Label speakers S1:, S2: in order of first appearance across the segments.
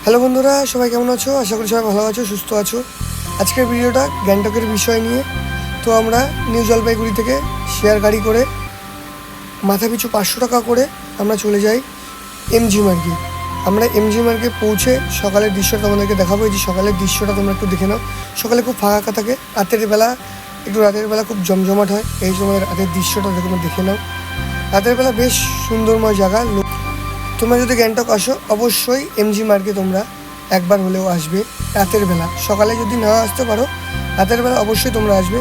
S1: Hello বন্ধুরা, সবাই কেমন আছো? আশা করি সবাই ভালো আছো, সুস্থ আছো। আজকের ভিডিওটা গ্যাংটকের বিষয় নিয়ে। তো আমরা নিউ জলপাইগুড়ি থেকে শেয়ার গাড়ি করে মাথাপিছু 500 টাকা করে আমরা চলে যাই এমজি মার্গে। আমরা এমজি মার্গে পৌঁছে সকালের দৃশ্যটা তোমাদেরকে দেখাবো। এই যে সকালের দৃশ্যটা তোমরা একটু দেখে নাও। সকালে খুব ফাঁকা থাকে, রাতের বেলা খুব জমজমাট হয়। এই সময় রাতের দৃশ্যটা দেখে নাও। রাতের বেলা বেশ সুন্দরময় জায়গা। তোমরা যদি গ্যাংটক আসো অবশ্যই এমজি মার্গে তোমরা একবার হলেও আসবে রাতের বেলা। সকালে যদি না আসতে পারো, রাতের বেলা অবশ্যই তোমরা আসবে।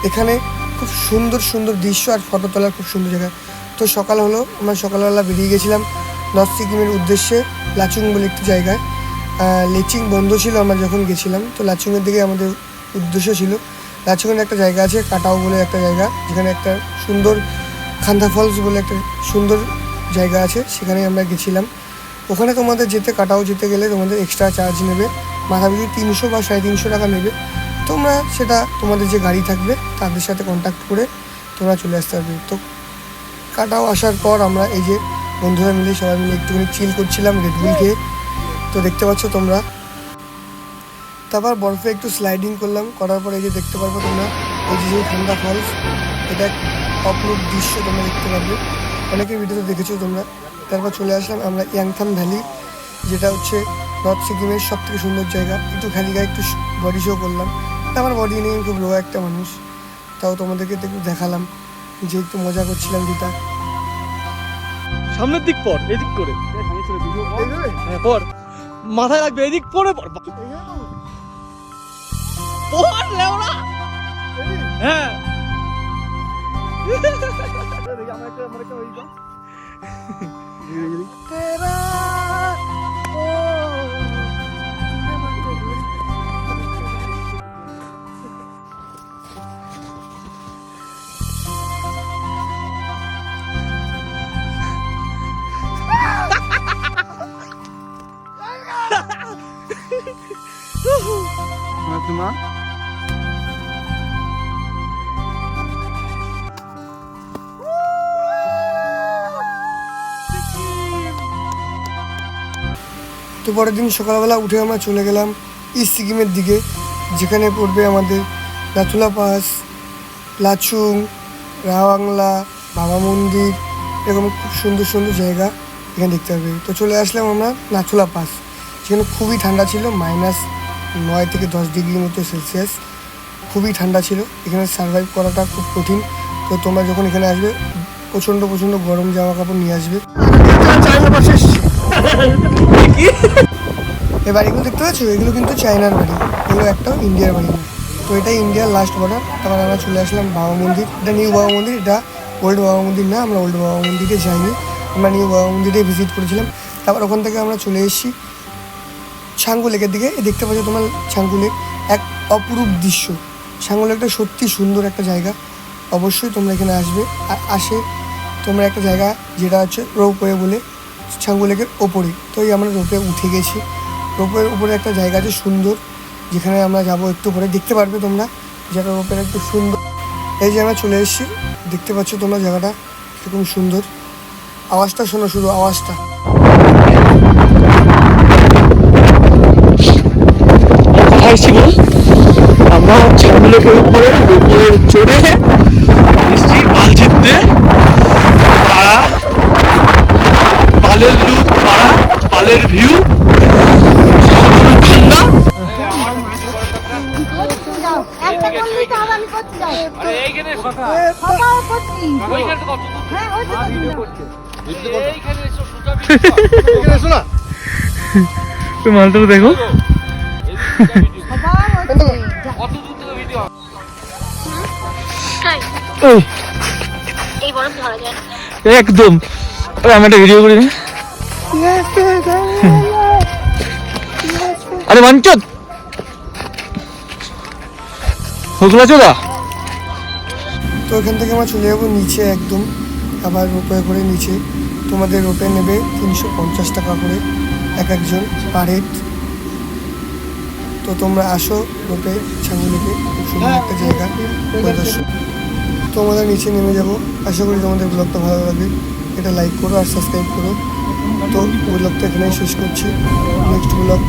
S1: এখানে খুব সুন্দর সুন্দর দৃশ্য আর ফটো তোলার খুব সুন্দর জায়গা। তো সকাল হলো, আমরা সকালবেলা বেরিয়ে গেছিলাম নর্থ সিকিমের উদ্দেশ্যে লাচুং বলে একটি জায়গায়। লেচিং বন্ধ ছিল আমরা যখন গেছিলাম, তো লাচুংয়ের দিকে আমাদের উদ্দেশ্য ছিল। লাচুংয়ের একটা জায়গা আছে কাটাও বলে একটা জায়গা, যেখানে একটা সুন্দর খান্দা ফলস বলে একটা সুন্দর জায়গা আছে, সেখানে আমরা গেছিলাম। ওখানে তোমাদের কাটাও যেতে গেলে তোমাদের এক্সট্রা চার্জ নেবে, মাথাপিছু 300 বা 350 টাকা নেবে। তোমরা সেটা তোমাদের যে গাড়ি থাকবে তাদের সাথে কন্ট্যাক্ট করে তোমরা চলে আসতে পারবে। তো কাটাও আসার পর আমরা এই যে বন্ধুরা মিলে সবাই মিলে একটুখানি চিল করছিলাম রেডবুল খেয়ে। তো দেখতে পাচ্ছ তোমরা। তারপর বরফে একটু স্লাইডিং করলাম, করার পরে এই যে দেখতে পারবো তোমরা এই যে ঠান্ডা ফলস, এটা অপরূপ দৃশ্য তোমরা দেখতে পারবে। অনেকের ভিডিওতে দেখেছো তোমরা। তারপর চলে আসলাম আমরা ইয়াংথাম ভ্যালি, যেটা হচ্ছে নর্থ সিকিমের সব থেকে সুন্দর জায়গা। একটু খালি গায়ে একটু বডি শো করলাম। আমার বডি নিয়ে খুব লো একটা মানুষ, তাও তোমাদেরকে একটু দেখালাম যে একটু মজা করছিলাম। যেটা
S2: সামনের দিক পর, এদিক করে পর, মাথায় রাখবে, এদিক পরে পর। হ্যাঁ মা
S1: তো পরের দিন সকালবেলা উঠে আমরা চলে গেলাম ইস্ট সিকিমের দিকে, যেখানে পড়বে আমাদের নাথুলা পাস, লাচুং, রাওয়াংলা, বাবা মন্দির, এরকম খুব সুন্দর সুন্দর জায়গা এখানে দেখতে পাবে। তো চলে আসলাম আমরা নাথুলা পাস, যেখানে খুবই ঠান্ডা ছিল, -9 থেকে 10 ডিগ্রির মতো সেলসিয়াস। খুবই ঠান্ডা ছিল, এখানে সার্ভাইভ করাটা খুব কঠিন। তো তোমরা যখন এখানে আসবে প্রচণ্ড গরম জামা কাপড় নিয়ে আসবে। এই বাড়িগুলো দেখতে পাচ্ছ, এগুলো কিন্তু চায়নার বাড়ি, এগুলো একটাও ইন্ডিয়ার বাড়ি না। তো এটাই ইন্ডিয়ার লাস্ট বর্ডার। তারপর আমরা চলে আসলাম বাবা মন্দির। এটা নিউ বাবা মন্দির, এটা ওল্ড বাবা মন্দির না। আমরা ওল্ড বাবা মন্দিরে যাইনি, আমরা নিউ বাবা মন্দিরে ভিজিট করেছিলাম। তারপর ওখান থেকে আমরা চলে এসেছি ছাঙ্গু লেকের দিকে। দেখতে পাচ্ছ তোমার ছাঙ্গু লেক, এক অপরূপ দৃশ্য। ছাঙ্গু লেকটা সত্যি সুন্দর একটা জায়গা, অবশ্যই তোমরা এখানে আসবে। আর তোমরা একটা জায়গা যেটা হচ্ছে রোপওয়ে বলে, ছাঙ্গু লেকের ওপরে। তো এই আমরা রোপে উঠে গেছি। রোপের উপরে একটা জায়গা আছে সুন্দর, যেখানে আমরা যাবো একটু পরে, দেখতে পারবে তোমরা, যেটা রোপের একটু সুন্দর। এই যে আমরা চলে এসেছি, দেখতে পাচ্ছ তোমরা জায়গাটা কীরকম সুন্দর। আওয়াজটা শোনো, শুধু আওয়াজটা।
S2: আমরা ছাঙ্গু লেকের উপরে চড়ে এসছি পাল জিততে। পালের লুক, পালের ভিউ, ঠান্ডা। মালটা দেখো, একদম। আমি একটা ভিডিও করি না, আরে মানচত হগুলা চোদা।
S1: তো এখান থেকে আমরা চলে যাবো নিচে একদম, আবার রোপে করে নিচে। তোমাদের রোপে নেবে 350 টাকা করে একজন পার হেড। তো তোমরা আসো রোপে ছাঙ্গু লেকে, খুব সুন্দর একটা জায়গা পরিদর্শন। তো আমাদের নিচে নেমে যাবো। আশা করি তোমাদের ব্লগটা ভালো লাগে। এটা লাইক করো আর সাবস্ক্রাইব করো। তো ব্লগটা এখানেই শেষ করছি। Next blog